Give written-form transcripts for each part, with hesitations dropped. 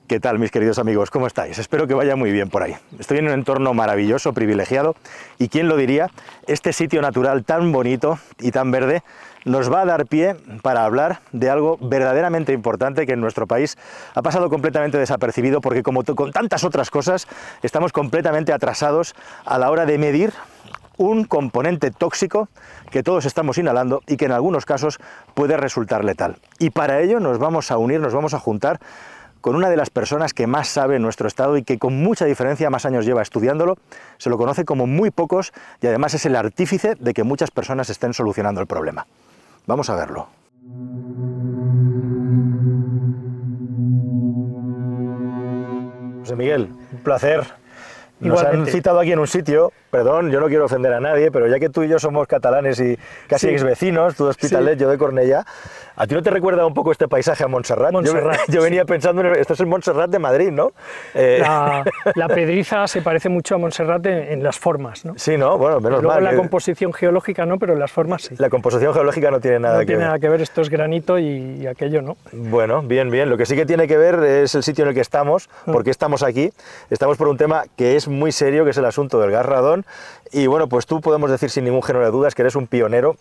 ¿Qué tal, mis queridos amigos? ¿Cómo estáis? Espero que vaya muy bien por ahí. Estoy en un entorno maravilloso, privilegiado, y quién lo diría, este sitio natural tan bonito y tan verde nos va a dar pie para hablar de algo verdaderamente importante que en nuestro país ha pasado completamente desapercibido, porque como con tantas otras cosas estamos completamente atrasados a la hora de medir un componente tóxico que todos estamos inhalando y que en algunos casos puede resultar letal. Y para ello nos vamos a unir, nos vamos a juntar con una de las personas que más sabe en nuestro estado y que con mucha diferencia más años lleva estudiándolo, se lo conoce como muy pocos y además es el artífice de que muchas personas estén solucionando el problema. Vamos a verlo. José Miguel, un placer. Nos han citado aquí en un sitio, perdón, yo no quiero ofender a nadie, pero ya que tú y yo somos catalanes y casi ex vecinos, tú de Hospitalet, yo de Cornellà, ¿a ti no te recuerda un poco este paisaje a Montserrat? Yo venía pensando, esto es el Montserrat de Madrid, ¿no? La Pedriza se parece mucho a Montserrat en las formas, ¿no? Sí, ¿no? Bueno, menos Luego mal. La composición geológica no, pero en las formas sí. La composición geológica no tiene nada que ver. No tiene nada que ver, esto es granito y aquello no. Bueno, bien, bien. Lo que sí que tiene que ver es el sitio en el que estamos, por qué estamos aquí. Estamos por un tema que es muy serio, que es el asunto del gas radón, y bueno, pues tú podemos decir sin ningún género de dudas que eres un pionero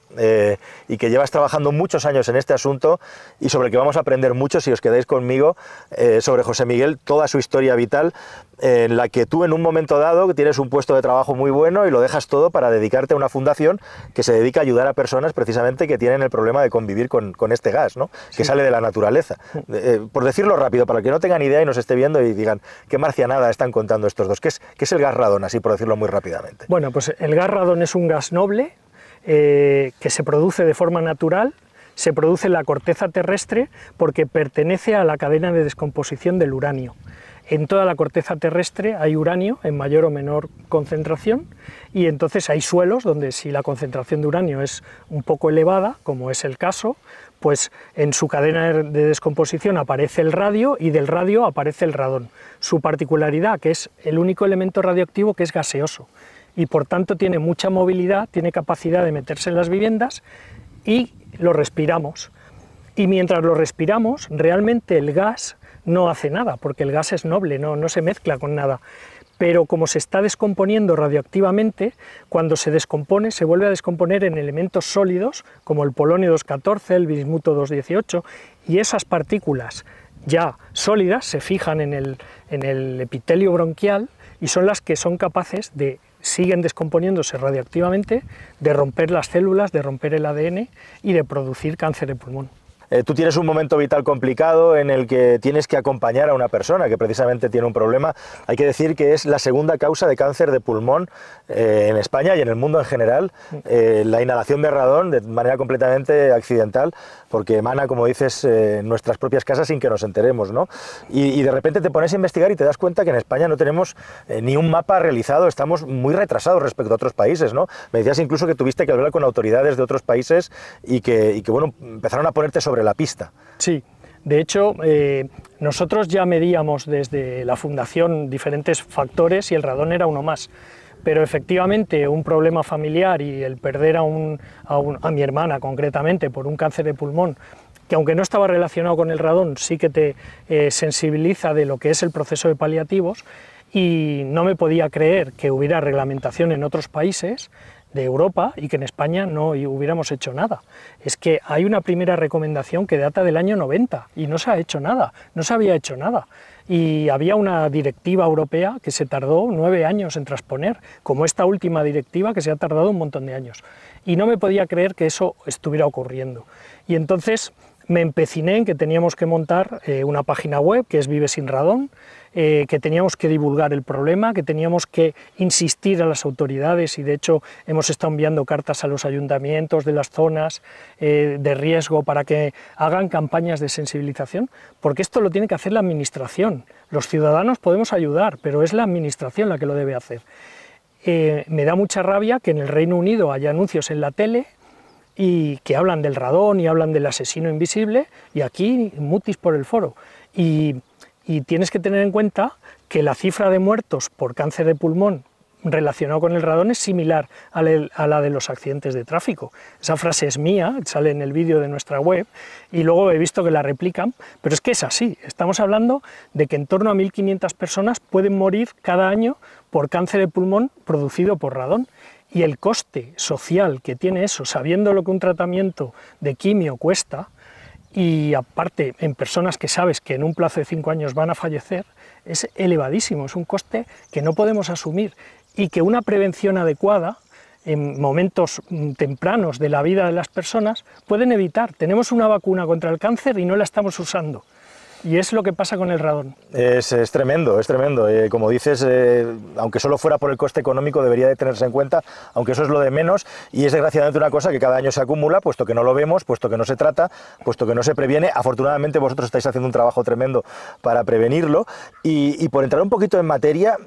y que llevas trabajando muchos años en este asunto y sobre el que vamos a aprender mucho si os quedáis conmigo sobre José Miguel, toda su historia vital, en la que tú en un momento dado que tienes un puesto de trabajo muy bueno y lo dejas todo para dedicarte a una fundación que se dedica a ayudar a personas precisamente que tienen el problema de convivir con este gas, ¿no? Que sale de la naturaleza. Por decirlo rápido, para el que no tengan idea y nos esté viendo y digan qué marcianada están contando estos dos, ¿qué es el gas radón, así por decirlo muy rápidamente? Bueno, pues el gas radón es un gas noble que se produce de forma natural, se produce en la corteza terrestre porque pertenece a la cadena de descomposición del uranio. En toda la corteza terrestre hay uranio en mayor o menor concentración y entonces hay suelos donde si la concentración de uranio es un poco elevada, como es el caso, pues en su cadena de descomposición aparece el radio y del radio aparece el radón. Su particularidad, que es el único elemento radioactivo que es gaseoso y por tanto tiene mucha movilidad, tiene capacidad de meterse en las viviendas y lo respiramos. Y mientras lo respiramos, realmente el gas no hace nada, porque el gas es noble, no se mezcla con nada. Pero como se está descomponiendo radioactivamente, cuando se descompone, se vuelve a descomponer en elementos sólidos, como el polonio 214, el bismuto 218, y esas partículas ya sólidas se fijan en el epitelio bronquial y son las que son capaces de, siguen descomponiéndose radioactivamente, de romper las células, de romper el ADN y de producir cáncer de pulmón. Tú tienes un momento vital complicado en el que tienes que acompañar a una persona que precisamente tiene un problema. Hay que decir que es la segunda causa de cáncer de pulmón en España y en el mundo en general, la inhalación de radón de manera completamente accidental, porque emana, como dices, en nuestras propias casas sin que nos enteremos, ¿no? Y de repente te pones a investigar y te das cuenta que en España no tenemos ni un mapa realizado, estamos muy retrasados respecto a otros países, ¿no? Me decías incluso que tuviste que hablar con autoridades de otros países y que bueno, empezaron a ponerte sobre la pista. Sí, de hecho nosotros ya medíamos desde la fundación diferentes factores y el radón era uno más, pero efectivamente un problema familiar y el perder a mi hermana concretamente por un cáncer de pulmón, que aunque no estaba relacionado con el radón, sí que te sensibiliza de lo que es el proceso de paliativos, y no me podía creer que hubiera reglamentación en otros países de Europa y que en España no hubiéramos hecho nada. Es que hay una primera recomendación que data del año 90 y no se ha hecho nada, no se había hecho nada. Y había una directiva europea que se tardó 9 años en transponer, como esta última directiva que se ha tardado un montón de años. Y no me podía creer que eso estuviera ocurriendo. Y entonces me empeciné en que teníamos que montar una página web que es Vive Sin Radón, que teníamos que divulgar el problema, que teníamos que insistir a las autoridades y de hecho hemos estado enviando cartas a los ayuntamientos de las zonas de riesgo para que hagan campañas de sensibilización, porque esto lo tiene que hacer la administración. Los ciudadanos podemos ayudar, pero es la administración la que lo debe hacer. Me da mucha rabia que en el Reino Unido haya anuncios en la tele y que hablan del radón y hablan del asesino invisible y aquí mutis por el foro. Y tienes que tener en cuenta que la cifra de muertos por cáncer de pulmón relacionado con el radón es similar a la de los accidentes de tráfico. Esa frase es mía, sale en el vídeo de nuestra web, y luego he visto que la replican, pero es que es así. Estamos hablando de que en torno a 1.500 personas pueden morir cada año por cáncer de pulmón producido por radón. Y el coste social que tiene eso, sabiendo lo que un tratamiento de quimio cuesta, y aparte en personas que sabes que en un plazo de 5 años van a fallecer, es elevadísimo, es un coste que no podemos asumir, y que una prevención adecuada en momentos tempranos de la vida de las personas pueden evitar. Tenemos una vacuna contra el cáncer y no la estamos usando. Y es lo que pasa con el radón. Es tremendo, es tremendo. Como dices, aunque solo fuera por el coste económico debería de tenerse en cuenta, aunque eso es lo de menos, y es desgraciadamente una cosa que cada año se acumula, puesto que no lo vemos, puesto que no se trata, puesto que no se previene. Afortunadamente vosotros estáis haciendo un trabajo tremendo para prevenirlo. Y por entrar un poquito en materia,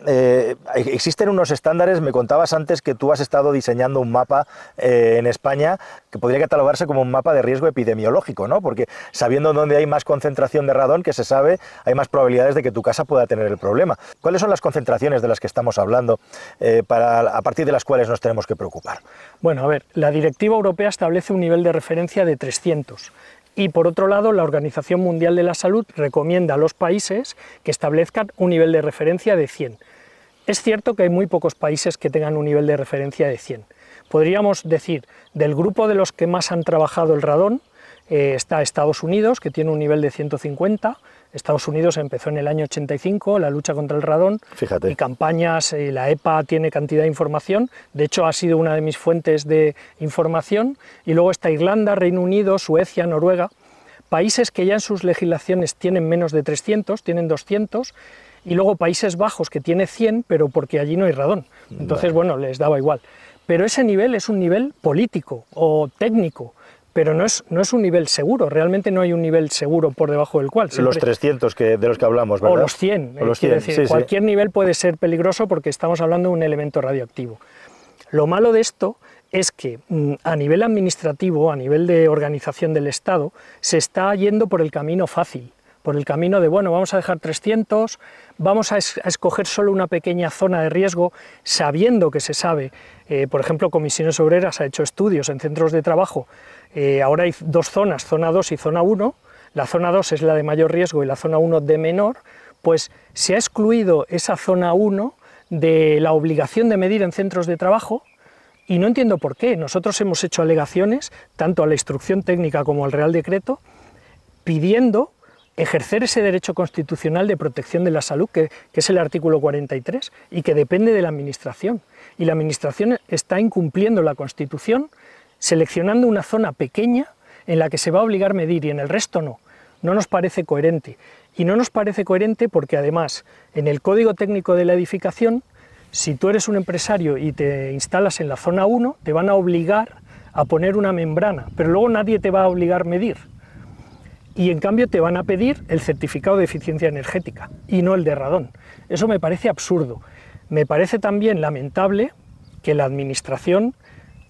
existen unos estándares. Me contabas antes que tú has estado diseñando un mapa en España que podría catalogarse como un mapa de riesgo epidemiológico, ¿no? Porque sabiendo dónde hay más concentración de radón, que se sabe, hay más probabilidades de que tu casa pueda tener el problema. ¿Cuáles son las concentraciones de las que estamos hablando, a partir de las cuales nos tenemos que preocupar? Bueno, a ver, la Directiva Europea establece un nivel de referencia de 300. Y por otro lado, la Organización Mundial de la Salud recomienda a los países que establezcan un nivel de referencia de 100. Es cierto que hay muy pocos países que tengan un nivel de referencia de 100. Podríamos decir, del grupo de los que más han trabajado el radón, está Estados Unidos, que tiene un nivel de 150. Estados Unidos empezó en el año 85 la lucha contra el radón. Fíjate. Y campañas, la EPA tiene cantidad de información, de hecho ha sido una de mis fuentes de información. Y luego está Irlanda, Reino Unido, Suecia, Noruega, países que ya en sus legislaciones tienen menos de 300, tienen 200, y luego Países Bajos, que tiene 100, pero porque allí no hay radón. Entonces, bueno, les daba igual. Pero ese nivel es un nivel político o técnico, pero no es un nivel seguro. Realmente no hay un nivel seguro por debajo del cual. Los 300 de los que hablamos, ¿verdad? O los 100. O los 100, decir, sí, cualquier nivel puede ser peligroso porque estamos hablando de un elemento radioactivo. Lo malo de esto es que a nivel administrativo, a nivel de organización del Estado, se está yendo por el camino fácil, por el camino de, bueno, vamos a dejar 300, vamos a escoger solo una pequeña zona de riesgo, sabiendo que se sabe, por ejemplo, Comisiones Obreras ha hecho estudios en centros de trabajo. Ahora hay dos zonas, zona 2 y zona 1, la zona 2 es la de mayor riesgo y la zona 1 de menor, pues se ha excluido esa zona 1 de la obligación de medir en centros de trabajo, y no entiendo por qué. Nosotros hemos hecho alegaciones, tanto a la instrucción técnica como al Real Decreto, pidiendo ejercer ese derecho constitucional de protección de la salud, que es el artículo 43, y que depende de la Administración. Y la Administración está incumpliendo la Constitución, seleccionando una zona pequeña en la que se va a obligar a medir y en el resto no. No nos parece coherente. Y no nos parece coherente porque además en el Código Técnico de la Edificación, si tú eres un empresario y te instalas en la zona 1, te van a obligar a poner una membrana, pero luego nadie te va a obligar a medir. Y en cambio te van a pedir el certificado de eficiencia energética y no el de radón. Eso me parece absurdo. Me parece también lamentable que la Administración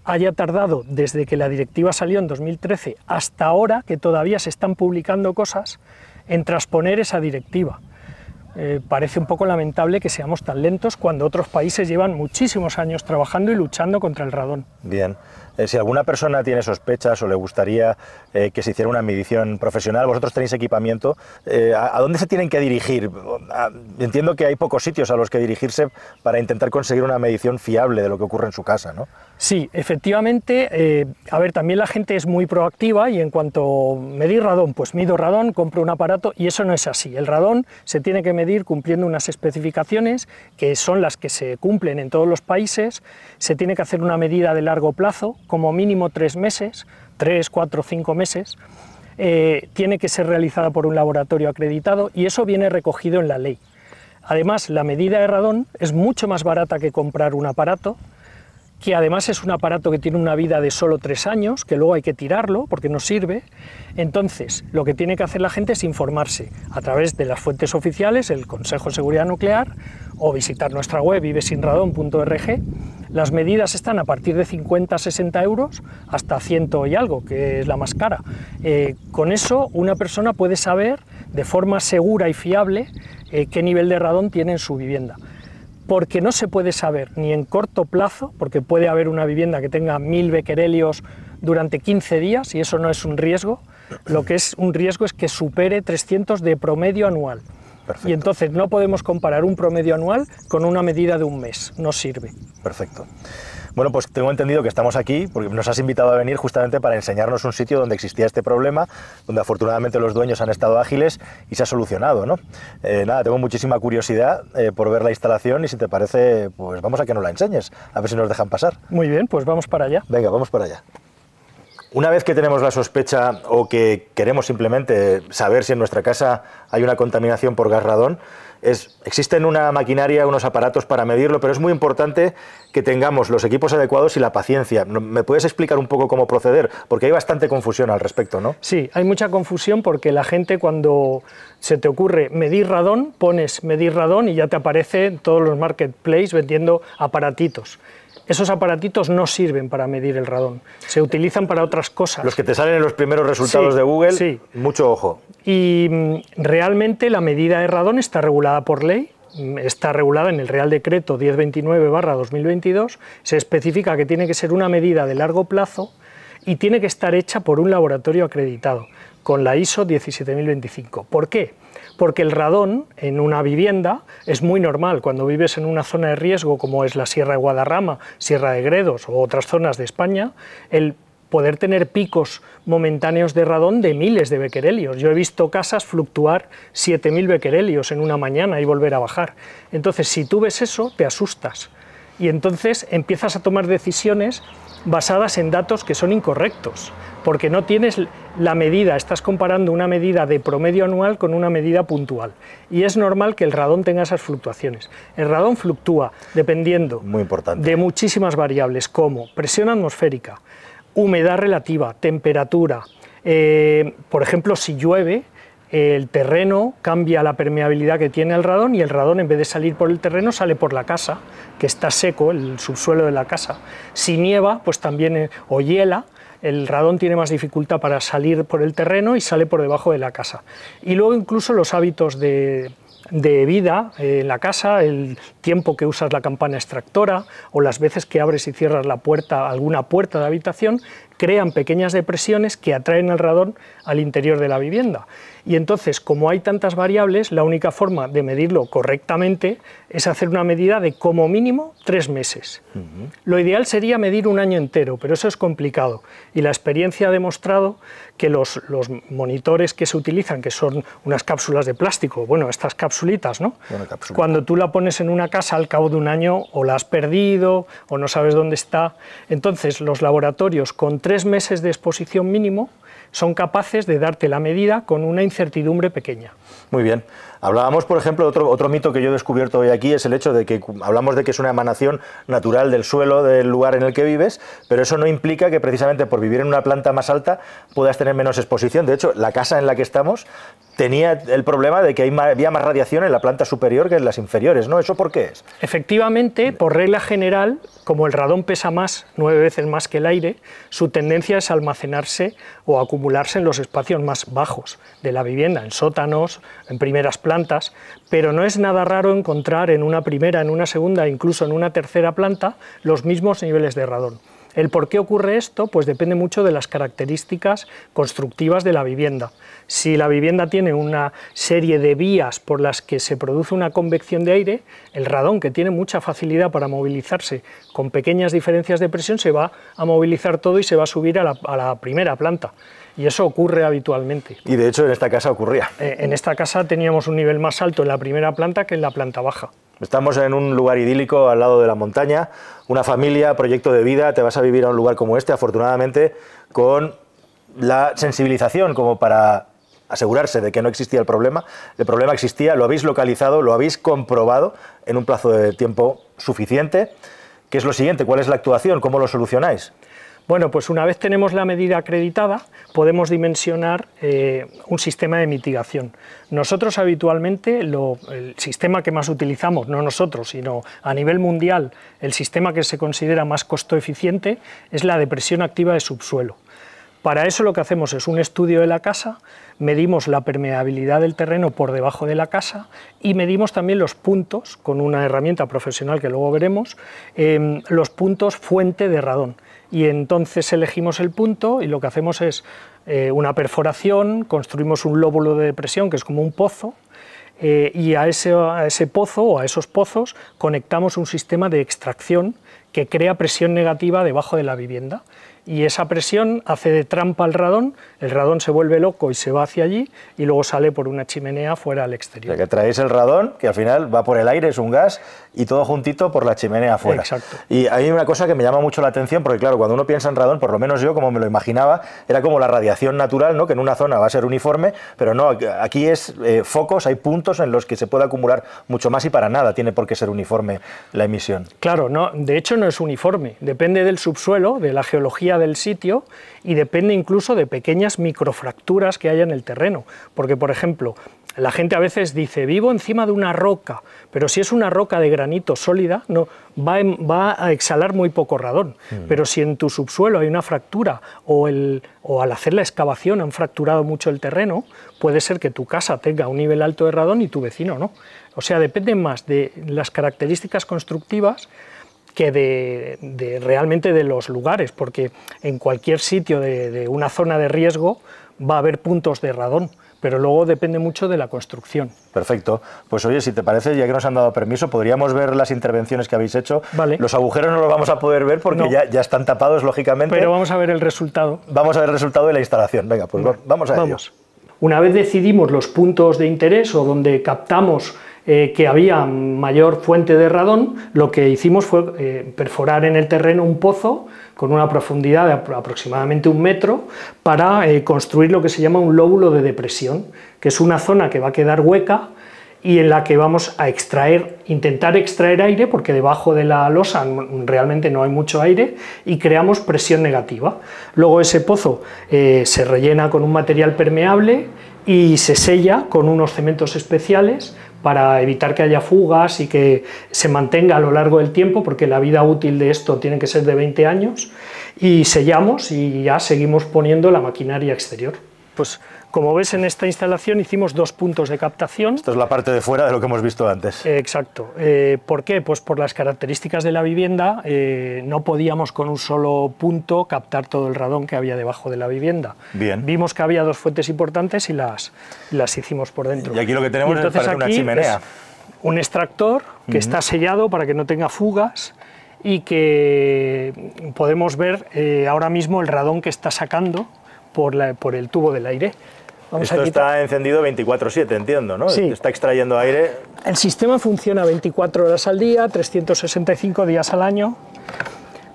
haya tardado desde que la directiva salió en 2013 hasta ahora, que todavía se están publicando cosas, en transponer esa directiva. Parece un poco lamentable que seamos tan lentos cuando otros países llevan muchísimos años trabajando y luchando contra el radón. Bien. Si alguna persona tiene sospechas o le gustaría que se hiciera una medición profesional, vosotros tenéis equipamiento, ¿a dónde se tienen que dirigir? Entiendo que hay pocos sitios a los que dirigirse para intentar conseguir una medición fiable de lo que ocurre en su casa, ¿no? Sí, efectivamente, a ver, también la gente es muy proactiva y en cuanto medir radón, pues mido radón, compro un aparato, y eso no es así. El radón se tiene que medir cumpliendo unas especificaciones que son las que se cumplen en todos los países. Se tiene que hacer una medida de largo plazo, como mínimo 3 meses, 3, 4, 5 meses, tiene que ser realizada por un laboratorio acreditado y eso viene recogido en la ley. Además, la medida de radón es mucho más barata que comprar un aparato, que además es un aparato que tiene una vida de solo 3 años, que luego hay que tirarlo porque no sirve. Entonces, lo que tiene que hacer la gente es informarse a través de las fuentes oficiales, el Consejo de Seguridad Nuclear, o visitar nuestra web vivesinradon.org. Las medidas están a partir de 50 a 60 euros hasta 100 y algo, que es la más cara. Con eso una persona puede saber de forma segura y fiable qué nivel de radón tiene en su vivienda. porque no se puede saber ni en corto plazo, porque puede haber una vivienda que tenga 1000 becquerelios durante 15 días y eso no es un riesgo. Lo que es un riesgo es que supere 300 de promedio anual. Perfecto. Y entonces no podemos comparar un promedio anual con una medida de un mes, no sirve. Perfecto. Bueno, pues tengo entendido que estamos aquí porque nos has invitado a venir justamente para enseñarnos un sitio donde existía este problema, donde afortunadamente los dueños han estado ágiles y se ha solucionado, ¿no? Nada, tengo muchísima curiosidad por ver la instalación y si te parece, pues vamos a que nos la enseñes, a ver si nos dejan pasar. Muy bien, pues vamos para allá. Venga, vamos para allá. Una vez que tenemos la sospecha o que queremos simplemente saber si en nuestra casa hay una contaminación por gas radón, existen una maquinaria, unos aparatos para medirlo, pero es muy importante que tengamos los equipos adecuados y la paciencia. ¿Me puedes explicar un poco cómo proceder? Porque hay bastante confusión al respecto, ¿no? Sí, hay mucha confusión porque la gente cuando se te ocurre medir radón, pones medir radón y ya te aparece en todos los marketplaces vendiendo aparatitos. Esos aparatitos no sirven para medir el radón, se utilizan para otras cosas. Los que te salen en los primeros resultados de Google, sí. Mucho ojo. Y realmente la medida de radón está regulada por ley, está regulada en el Real Decreto 1029/2022, se especifica que tiene que ser una medida de largo plazo y tiene que estar hecha por un laboratorio acreditado, con la ISO 17025. ¿Por qué? Porque el radón en una vivienda es muy normal cuando vives en una zona de riesgo como es la Sierra de Guadarrama, Sierra de Gredos o otras zonas de España, el poder tener picos momentáneos de radón de miles de becquerelios. Yo he visto casas fluctuar 7000 becquerelios en una mañana y volver a bajar. Entonces, si tú ves eso, te asustas y entonces empiezas a tomar decisiones basadas en datos que son incorrectos, porque no tienes la medida, estás comparando una medida de promedio anual con una medida puntual, y es normal que el radón tenga esas fluctuaciones. El radón fluctúa dependiendo de muchísimas variables como presión atmosférica, humedad relativa, temperatura, por ejemplo, si llueve, el terreno cambia la permeabilidad que tiene el radón y el radón en vez de salir por el terreno sale por la casa, que está seco, el subsuelo de la casa. Si nieva, pues también, o hiela, el radón tiene más dificultad para salir por el terreno y sale por debajo de la casa. Y luego incluso los hábitos de vida en la casa, el tiempo que usas la campana extractora o las veces que abres y cierras la puerta, alguna puerta de habitación, crean pequeñas depresiones que atraen el radón al interior de la vivienda. Y entonces, como hay tantas variables, la única forma de medirlo correctamente es hacer una medida de como mínimo 3 meses. Lo ideal sería medir un año entero, pero eso es complicado. Y la experiencia ha demostrado que los monitores que se utilizan, que son unas cápsulas de plástico, bueno, estas capsulitas, ¿no? Cuando tú la pones en una casa, al cabo de un año o la has perdido o no sabes dónde está. Entonces, los laboratorios con 3 meses de exposición mínimo son capaces de darte la medida con una incertidumbre pequeña. Muy bien. Hablábamos, por ejemplo, otro mito que yo he descubierto hoy aquí es el hecho de que hablamos de que es una emanación natural del suelo del lugar en el que vives, pero eso no implica que precisamente por vivir en una planta más alta puedas tener menos exposición. De hecho, la casa en la que estamos tenía el problema de que había más radiación en la planta superior que en las inferiores, ¿no? ¿Eso por qué es? Efectivamente, por regla general, como el radón pesa más, 9 veces más que el aire, su tendencia es almacenarse o acumularse en los espacios más bajos de la vivienda, en sótanos, en primeras plantas, pero no es nada raro encontrar en una primera, en una segunda e incluso en una tercera planta los mismos niveles de radón. ¿El por qué ocurre esto? Pues depende mucho de las características constructivas de la vivienda. Si la vivienda tiene una serie de vías por las que se produce una convección de aire, el radón, que tiene mucha facilidad para movilizarse con pequeñas diferencias de presión, se va a movilizar todo y se va a subir a la primera planta. Y eso ocurre habitualmente. Y de hecho en esta casa ocurría. En esta casa teníamos un nivel más alto en la primera planta que en la planta baja. Estamos en un lugar idílico al lado de la montaña, una familia, proyecto de vida, te vas a vivir a un lugar como este, afortunadamente, con la sensibilización como para asegurarse de que no existía el problema existía, lo habéis localizado, lo habéis comprobado en un plazo de tiempo suficiente. ¿Qué es lo siguiente? ¿Cuál es la actuación? ¿Cómo lo solucionáis? Bueno, pues una vez tenemos la medida acreditada, podemos dimensionar un sistema de mitigación. Nosotros habitualmente, el sistema que más utilizamos, no nosotros, sino a nivel mundial, el sistema que se considera más costo eficiente es la depresión activa de subsuelo. Para eso lo que hacemos es un estudio de la casa, medimos la permeabilidad del terreno por debajo de la casa y medimos también los puntos, con una herramienta profesional que luego veremos, los puntos fuente de radón. Y entonces elegimos el punto y lo que hacemos es una perforación, construimos un lóbulo de depresión que es como un pozo, y a ese pozo o a esos pozos conectamos un sistema de extracción que crea presión negativa debajo de la vivienda. Y esa presión hace de trampa al radón, el radón se vuelve loco y se va hacia allí y luego sale por una chimenea fuera al exterior. O sea, que traéis el radón, que al final va por el aire, es un gas, y todo juntito por la chimenea afuera. Exacto. Y hay una cosa que me llama mucho la atención, porque claro, cuando uno piensa en radón, por lo menos yo, como me lo imaginaba, era como la radiación natural, ¿no? Que en una zona va a ser uniforme, pero no, aquí es focos, hay puntos en los que se puede acumular mucho más y para nada tiene por qué ser uniforme la emisión. Claro, no, de hecho no es uniforme, depende del subsuelo, de la geología del sitio y depende incluso de pequeñas microfracturas que haya en el terreno, porque por ejemplo, la gente a veces dice, vivo encima de una roca, pero si es una roca de granito sólida, no, va a exhalar muy poco radón, pero si en tu subsuelo hay una fractura o al hacer la excavación han fracturado mucho el terreno, puede ser que tu casa tenga un nivel alto de radón y tu vecino no. O sea, depende más de las características constructivas que realmente de los lugares, porque en cualquier sitio de una zona de riesgo va a haber puntos de radón, pero luego depende mucho de la construcción. Perfecto. Pues oye, si te parece, ya que nos han dado permiso, podríamos ver las intervenciones que habéis hecho. Vale. Los agujeros no los vamos a poder ver porque no, ya están tapados, lógicamente. Pero vamos a ver el resultado. Vamos a ver el resultado de la instalación. Venga, pues vamos a ello. Una vez decidimos los puntos de interés o donde captamos que había mayor fuente de radón, lo que hicimos fue perforar en el terreno un pozo con una profundidad de aproximadamente 1 metro para construir lo que se llama un lóbulo de depresión, que es una zona que va a quedar hueca y en la que vamos a intentar extraer aire, porque debajo de la losa realmente no hay mucho aire, y creamos presión negativa. Luego ese pozo se rellena con un material permeable y se sella con unos cementos especiales para evitar que haya fugas y que se mantenga a lo largo del tiempo, porque la vida útil de esto tiene que ser de 20 años, y sellamos y ya seguimos poniendo la maquinaria exterior. Pues como ves, en esta instalación hicimos 2 puntos de captación. Esto es la parte de fuera de lo que hemos visto antes. Exacto. ¿Por qué? Pues por las características de la vivienda, no podíamos con un solo punto captar todo el radón que había debajo de la vivienda. Bien. Vimos que había 2 fuentes importantes y las hicimos por dentro. Y aquí lo que tenemos es una chimenea. Es un extractor que está sellado para que no tenga fugas y que podemos ver ahora mismo el radón que está sacando por el tubo del aire. Esto está encendido 24/7, entiendo, ¿no? Sí. Está extrayendo aire. El sistema funciona 24 horas al día, 365 días al año,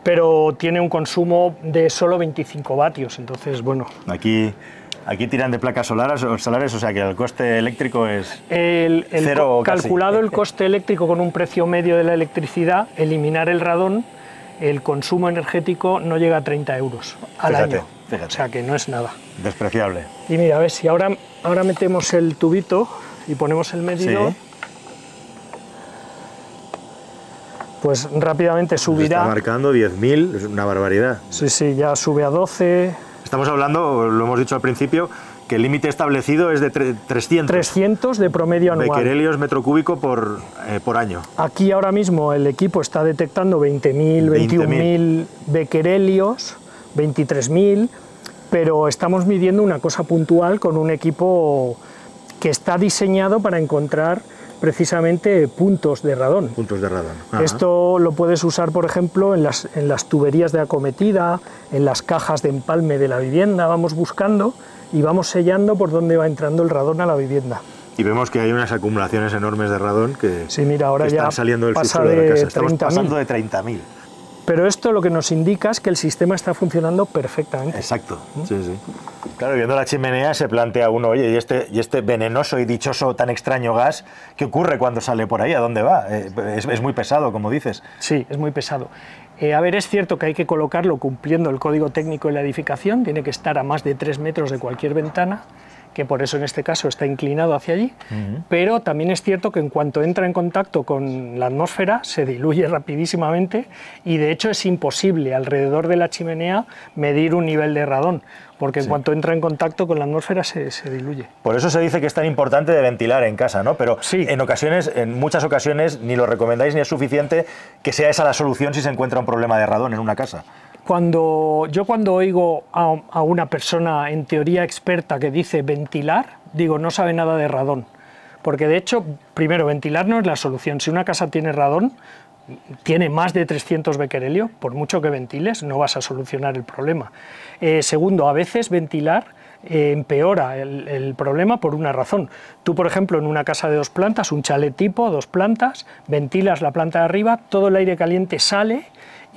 pero tiene un consumo de solo 25 vatios, entonces, bueno... Aquí tiran de placas solares, o sea que el coste eléctrico es cero casi. Calculado el coste eléctrico con un precio medio de la electricidad, eliminar el radón, el consumo energético no llega a 30 euros al año. Fíjate. O sea que no es nada. Despreciable. Y mira, a ver si ahora metemos el tubito y ponemos el medidor, sí, pues rápidamente subirá. Está marcando 10.000, es una barbaridad. Sí, sí, ya sube a 12. Estamos hablando, lo hemos dicho al principio, que el límite establecido es de 300. 300 de promedio anual. Becquerelios metro cúbico por año. Aquí ahora mismo el equipo está detectando 20.000, 21.000 becquerelios, 23.000, pero estamos midiendo una cosa puntual con un equipo que está diseñado para encontrar precisamente puntos de radón. Puntos de radón. Ajá. Esto lo puedes usar, por ejemplo, en las tuberías de acometida, en las cajas de empalme de la vivienda, vamos buscando y vamos sellando por dónde va entrando el radón a la vivienda. Y vemos que hay unas acumulaciones enormes de radón que, sí, mira, ahora ya están saliendo del pasa subsuelo de la casa. De Estamos pasando de 30.000. Pero esto lo que nos indica es que el sistema está funcionando perfectamente. Exacto, sí, sí. Claro, viendo la chimenea se plantea uno, oye, y este venenoso y dichoso tan extraño gas, ¿qué ocurre cuando sale por ahí? ¿A dónde va? Es muy pesado, como dices. Sí, es muy pesado. A ver, es cierto que hay que colocarlo cumpliendo el código técnico de la edificación, tiene que estar a más de 3 metros de cualquier ventana, que por eso en este caso está inclinado hacia allí, pero también es cierto que en cuanto entra en contacto con la atmósfera se diluye rapidísimamente y de hecho es imposible alrededor de la chimenea medir un nivel de radón, porque en cuanto entra en contacto con la atmósfera se diluye. Por eso se dice que es tan importante de ventilar en casa, ¿no? Pero sí, en muchas ocasiones, ni lo recomendáis ni es suficiente que sea esa la solución si se encuentra un problema de radón en una casa. Cuando oigo a una persona en teoría experta que dice ventilar, digo, no sabe nada de radón. Porque de hecho, primero, ventilar no es la solución. Si una casa tiene radón, tiene más de 300 becquerelio, por mucho que ventiles, no vas a solucionar el problema. Segundo, a veces ventilar empeora el problema por una razón. Tú, por ejemplo, en una casa de 2 plantas, un chalet tipo, 2 plantas, ventilas la planta de arriba, todo el aire caliente sale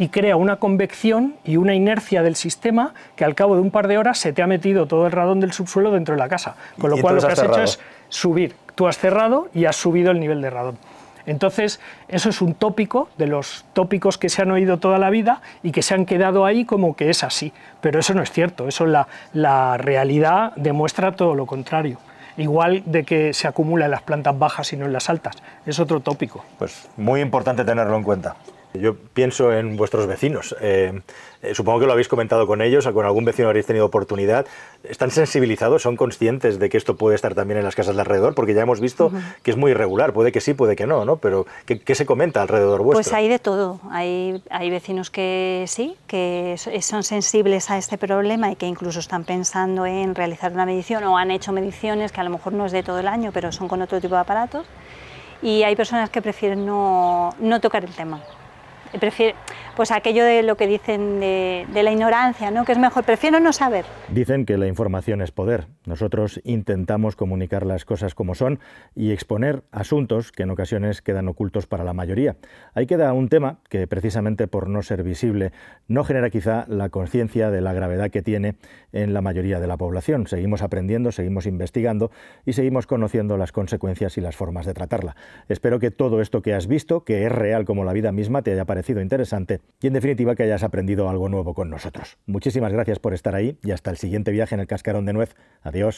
y crea una convección y una inercia del sistema que al cabo de un par de horas se te ha metido todo el radón del subsuelo dentro de la casa. Con lo cual lo que has hecho es subir. Tú has cerrado y has subido el nivel de radón. Entonces, eso es un tópico de los tópicos que se han oído toda la vida y que se han quedado ahí como que es así. Pero eso no es cierto, eso la realidad demuestra todo lo contrario. Igual de que se acumula en las plantas bajas y no en las altas, es otro tópico. Pues muy importante tenerlo en cuenta. Yo pienso en vuestros vecinos. Supongo que lo habéis comentado con ellos, o con algún vecino habréis tenido oportunidad. ¿Están sensibilizados? ¿Son conscientes de que esto puede estar también en las casas de alrededor? Porque ya hemos visto que es muy irregular, puede que sí, puede que no, ¿no? Pero ¿qué se comenta alrededor vuestro? Pues hay de todo. Hay vecinos que sí, que son sensibles a este problema y que incluso están pensando en realizar una medición o han hecho mediciones que a lo mejor no es de todo el año, pero son con otro tipo de aparatos. Y hay personas que prefieren no tocar el tema. Pues aquello de lo que dicen de la ignorancia, ¿no? Que es mejor, prefiero no saber. Dicen que la información es poder. Nosotros intentamos comunicar las cosas como son y exponer asuntos que en ocasiones quedan ocultos para la mayoría. Ahí queda un tema que precisamente por no ser visible no genera quizá la conciencia de la gravedad que tiene en la mayoría de la población. Seguimos aprendiendo, seguimos investigando y seguimos conociendo las consecuencias y las formas de tratarla. Espero que todo esto que has visto, que es real como la vida misma, te haya parecido interesante y en definitiva que hayas aprendido algo nuevo con nosotros. Muchísimas gracias por estar ahí y hasta el siguiente viaje en el Cascarón de Nuez. Adiós.